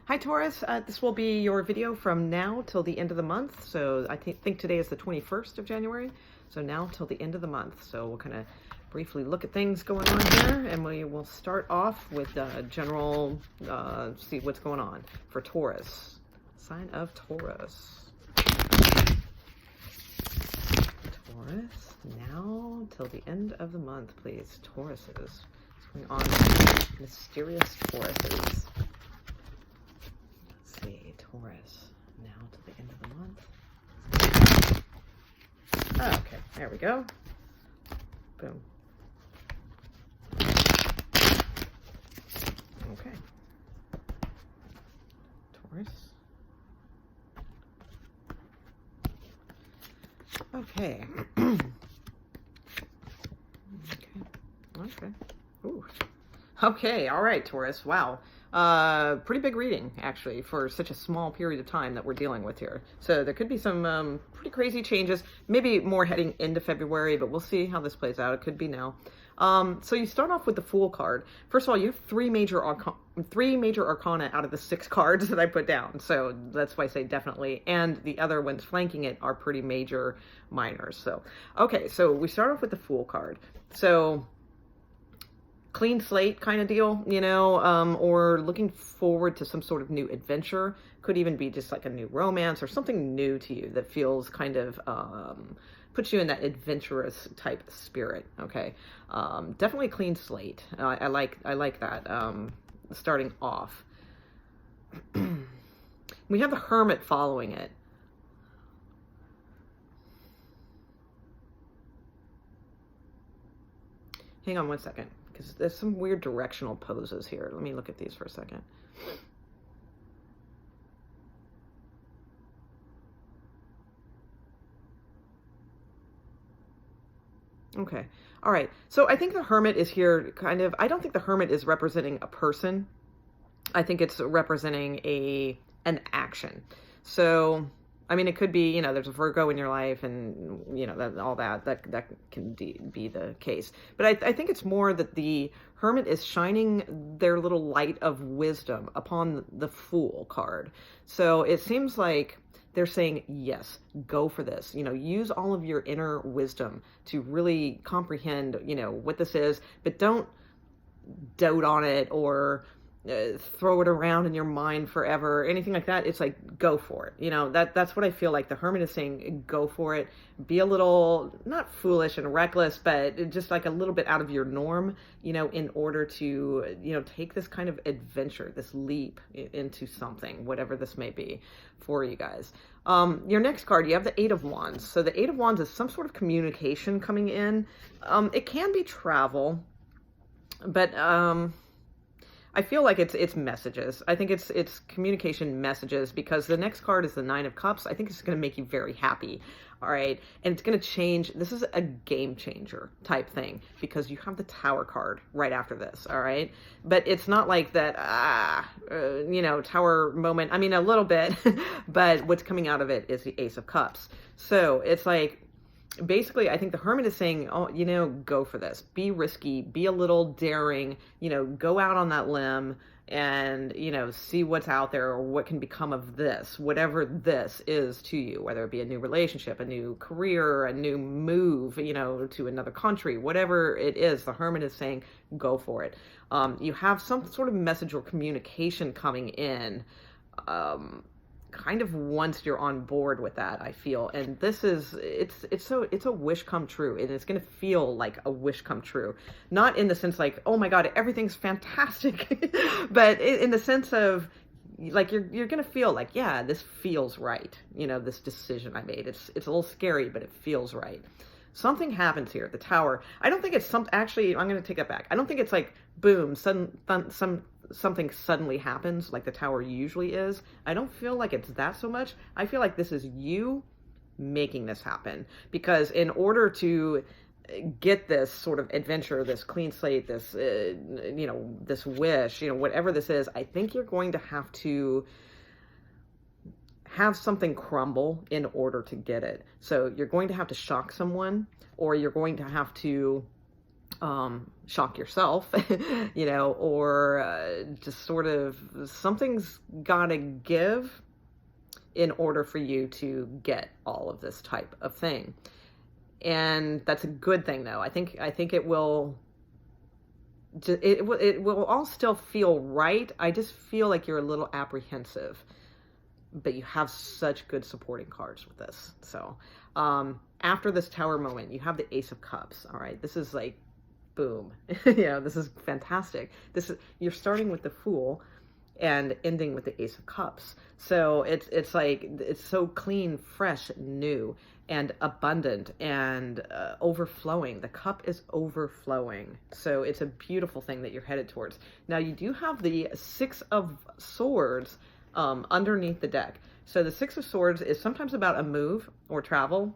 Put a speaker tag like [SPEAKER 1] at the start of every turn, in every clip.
[SPEAKER 1] Hi Taurus, this will be your video from now till the end of the month. So I think today is the 21st of January. So now till the end of the month. So we'll kind of briefly look at things going on here, and we will start off with general, see what's going on for Taurus. Sign of Taurus. Taurus, now till the end of the month, please. Tauruses. What's going on? Mysterious Tauruses. Taurus, now to the end of the month. Okay, there we go. Boom. Okay. Taurus. Okay. Okay. Ooh. Okay, all right, Taurus. Wow. Pretty big reading, actually, for such a small period of time that we're dealing with here. So there could be some pretty crazy changes, maybe more heading into February, but we'll see how this plays out. It could be now. So you start off with the Fool card. First of all, you have three major arcana out of the 6 cards that I put down. So that's why I say definitely. And the other ones flanking it are pretty major minors. So, okay, so we start off with the Fool card. So clean slate kind of deal, you know, or looking forward to some sort of new adventure. Could even be just like a new romance or something new to you that feels kind of puts you in that adventurous type spirit. Okay, definitely clean slate. I like that. Starting off, we have the Hermit following it. Hang on one second, because there's some weird directional poses here. Let me look at these for a second. Okay. All right. So I think the Hermit is here kind of, I don't think the Hermit is representing a person. I think it's representing an action. So, I mean, it could be, you know, there's a Virgo in your life and, you know, that can be the case. But I think it's more that the Hermit is shining their little light of wisdom upon the Fool card. So it seems like they're saying, yes, go for this. You know, use all of your inner wisdom to really comprehend, you know, what this is, but don't dote on it or throw it around in your mind forever, anything like that. It's like, go for it. You know, that's what I feel like the Hermit is saying. Go for it. Be a little, not foolish and reckless, but just like a little bit out of your norm, you know, in order to, you know, take this kind of adventure, this leap into something, whatever this may be for you guys. Your next card, you have the 8 of Wands. So the 8 of Wands is some sort of communication coming in. It can be travel, but I feel like it's messages. I think it's communication messages, because the next card is the 9 of Cups. I think it's going to make you very happy. All right. And it's going to change. This is a game changer type thing, because you have the Tower card right after this. All right. But it's not like that, you know, Tower moment. I mean, a little bit, but what's coming out of it is the Ace of Cups. So it's like, basically, I think the Hermit is saying, oh, you know, go for this. Be risky, be a little daring, you know, go out on that limb and, you know, see what's out there or what can become of this, whatever this is to you, whether it be a new relationship, a new career, a new move, you know, to another country, whatever it is, the Hermit is saying, go for it. You have some sort of message or communication coming in, kind of once you're on board with that, I feel. And this is, it's a wish come true, and it's going to feel like a wish come true, not in the sense like, oh my God, everything's fantastic, but in the sense of like, you're going to feel like, yeah, this feels right. You know, this decision I made, it's a little scary, but it feels right. Something happens here at the Tower. I don't think it's actually, I'm going to take that back. I don't think it's like, boom, something suddenly happens like the Tower usually is. I don't feel like it's that so much. I feel like this is you making this happen, because in order to get this sort of adventure, this clean slate, this, you know, this wish, you know, whatever this is, I think you're going to have to have something crumble in order to get it. So you're going to have to shock someone, or you're going to have to shock yourself, or just sort of something's gotta give in order for you to get all of this type of thing. And that's a good thing, though. I think it will all still feel right. I just feel like you're a little apprehensive, but you have such good supporting cards with this. So after this Tower moment, you have the Ace of Cups. All right, this is like boom. This is fantastic. You're starting with the Fool and ending with the Ace of Cups. So it's like, it's so clean, fresh, new, and abundant, and overflowing. The cup is overflowing. So it's a beautiful thing that you're headed towards. Now you do have the Six of Swords underneath the deck. So the Six of Swords is sometimes about a move or travel,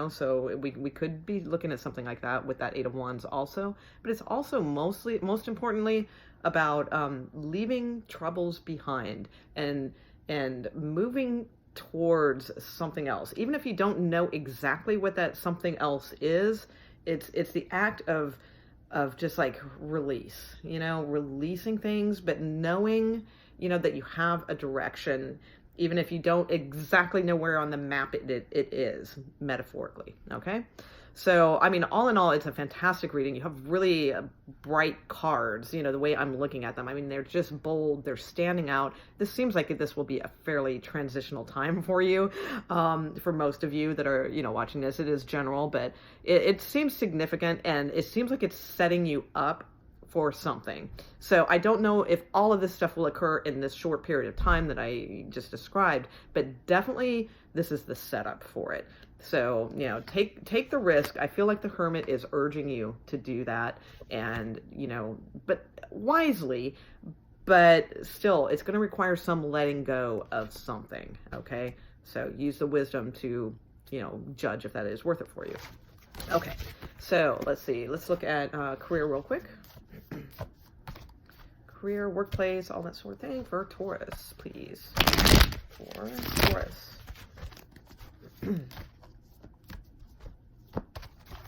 [SPEAKER 1] so we could be looking at something like that with that Eight of Wands also. But it's also most importantly, about leaving troubles behind and moving towards something else. Even if you don't know exactly what that something else is, it's the act of just like release, releasing things, but knowing, that you have a direction, even if you don't exactly know where on the map it is, metaphorically, okay? So, I mean, all in all, it's a fantastic reading. You have really bright cards, the way I'm looking at them. I mean, they're just bold. They're standing out. This seems like this will be a fairly transitional time for you. For most of you that are, watching this, it is general, but it seems significant, and it seems like it's setting you up for something. So I don't know if all of this stuff will occur in this short period of time that I just described, but definitely this is the setup for it. So, take the risk. I feel like the Hermit is urging you to do that, and, but wisely, but still, it's going to require some letting go of something, okay? So use the wisdom to, judge if that is worth it for you. Okay, so let's see. Let's look at career real quick. Career, workplace, all that sort of thing for Taurus, please. For Taurus.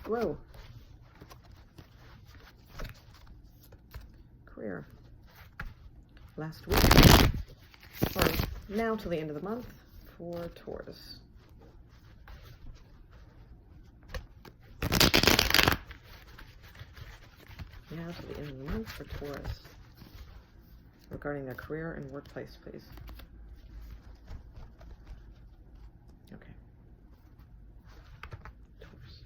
[SPEAKER 1] Whoa. Career. Last week. Sorry, now to the end of the month for Taurus. Now to the end of the month for Taurus. Regarding their career and workplace, please. Okay. Taurus.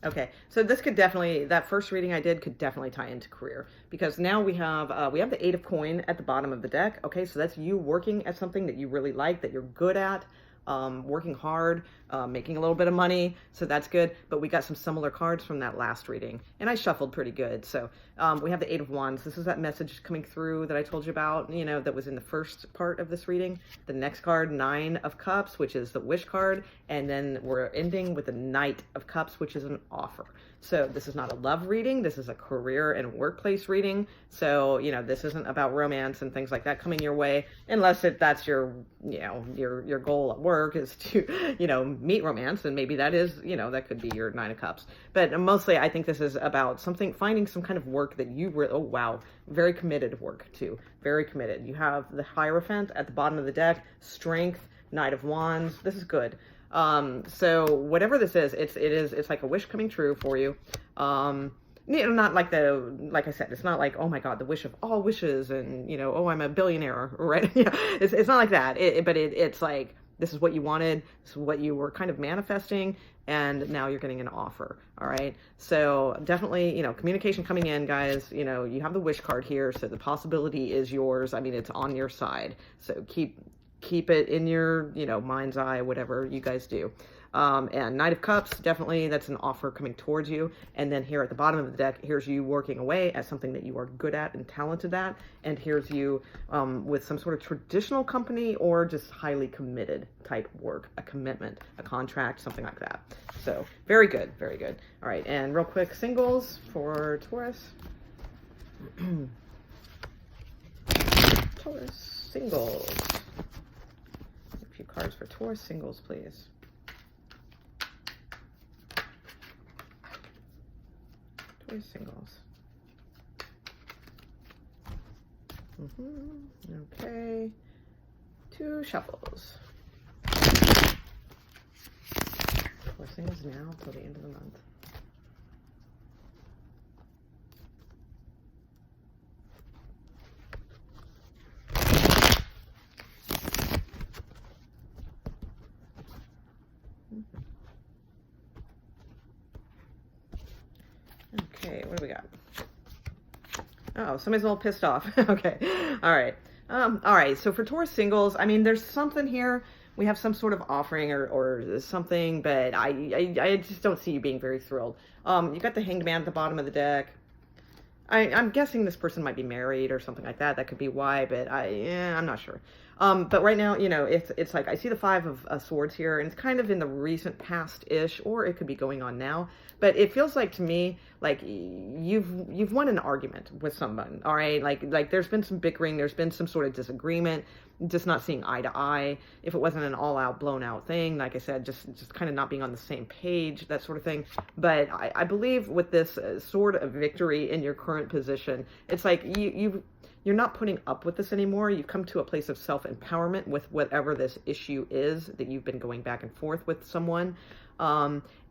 [SPEAKER 1] Okay, so this could definitely, that first reading I did could definitely tie into career, because now we have the Eight of Coin at the bottom of the deck. Okay, so that's you working at something that you really like, that you're good at, working hard, making a little bit of money, so that's good. But we got some similar cards from that last reading, and I shuffled pretty good. So we have the Eight of Wands. This is that message coming through that I told you about, that was in the first part of this reading. The next card, Nine of Cups, which is the wish card, and then we're ending with the Knight of Cups, which is an offer. So this is not a love reading. This is a career and workplace reading. So, this isn't about romance and things like that coming your way, unless that's your, your goal at work is to, meet romance. And maybe that is, that could be your Nine of Cups. But mostly I think this is about finding some kind of work that you oh, wow, very committed work to, very committed. You have the Hierophant at the bottom of the deck, Strength, Knight of Wands. This is good. So whatever this is, it's like a wish coming true for you. Not like like I said, it's not like, oh my God, the wish of all wishes and, oh, I'm a billionaire, right? It's not like that. But it's like, this is what you wanted. This is what you were kind of manifesting. And now you're getting an offer. All right. So definitely, communication coming in, guys. You have the wish card here. So the possibility is yours. I mean, it's on your side. So keep it in your, mind's eye, whatever you guys do. And Knight of Cups, definitely that's an offer coming towards you. And then here at the bottom of the deck, here's you working away at something that you are good at and talented at. And here's you with some sort of traditional company or just highly committed type work, a commitment, a contract, something like that. So very good, very good. All right, and real quick, singles for Taurus. Taurus singles. A few cards for Taurus singles, please. Taurus singles. Okay. 2 shuffles. Taurus singles now till the end of the month. Okay, what do we got? Oh, somebody's a little pissed off. Okay, all right. All right, so for Taurus singles, I mean, there's something here. We have some sort of offering or something, but I just don't see you being very thrilled. You got the Hanged Man at the bottom of the deck. I'm guessing this person might be married or something like that. That could be why, but I'm not sure. But right now, you know, it's like I see the 5 of Swords here, and it's kind of in the recent past-ish, or it could be going on now. But it feels like to me, like you've won an argument with someone, all right? Like there's been some bickering, there's been some sort of disagreement, just not seeing eye to eye. If it wasn't an all-out, blown-out thing, like I said, just kind of not being on the same page, that sort of thing. But I believe with this sort of victory in your current position, it's like you're not putting up with this anymore. You've come to a place of self-empowerment with whatever this issue is that you've been going back and forth with someone.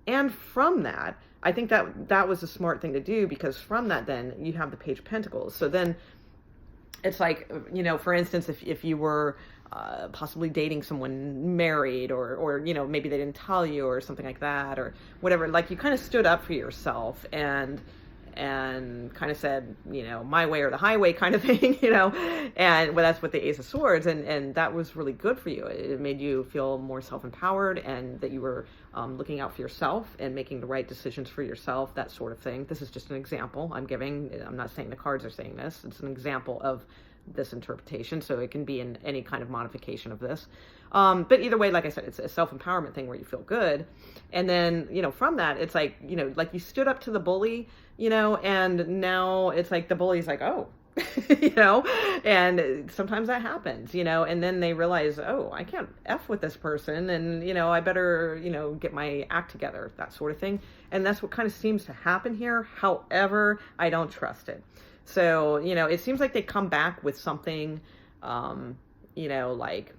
[SPEAKER 1] And from that, I think that was a smart thing to do, because from that, then you have the Page of Pentacles. So then it's like, you know, for instance, if you were possibly dating someone married, or, you know, maybe they didn't tell you or something like that, or whatever, like you kind of stood up for yourself and kind of said, you know, my way or the highway kind of thing, you know, and well, that's what the Ace of Swords, and that was really good for you. It made you feel more self-empowered, and that you were looking out for yourself and making the right decisions for yourself, that sort of thing. This is just an example I'm giving. I'm not saying the cards are saying this. It's an example of this interpretation, so it can be in any kind of modification of this. But either way, like I said, it's a self-empowerment thing where you feel good. And then, you know, from that, it's like, you know, like you stood up to the bully, you know, and now it's like the bully's like, oh, you know, and sometimes that happens, you know, and then they realize, oh, I can't F with this person, and, you know, I better, you know, get my act together, that sort of thing. And that's what kind of seems to happen here. However, I don't trust it. So, you know, it seems like they come back with something, you know, like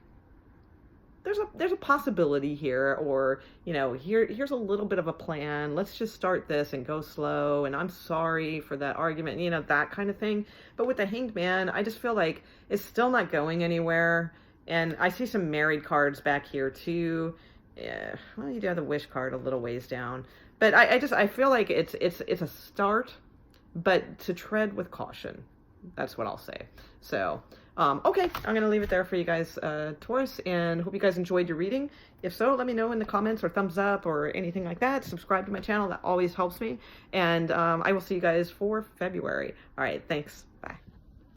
[SPEAKER 1] there's a possibility here, or, you know, here's a little bit of a plan. Let's just start this and go slow. And I'm sorry for that argument, you know, that kind of thing. But with the Hanged Man, I just feel like it's still not going anywhere. And I see some married cards back here too. Yeah, well, you do have the Wish card a little ways down, but I feel like it's a start, but to tread with caution. That's what I'll say. So, okay, I'm going to leave it there for you guys, Taurus, and hope you guys enjoyed your reading. If so, let me know in the comments, or thumbs up, or anything like that. Subscribe to my channel. That always helps me. And I will see you guys for February. All right, thanks. Bye.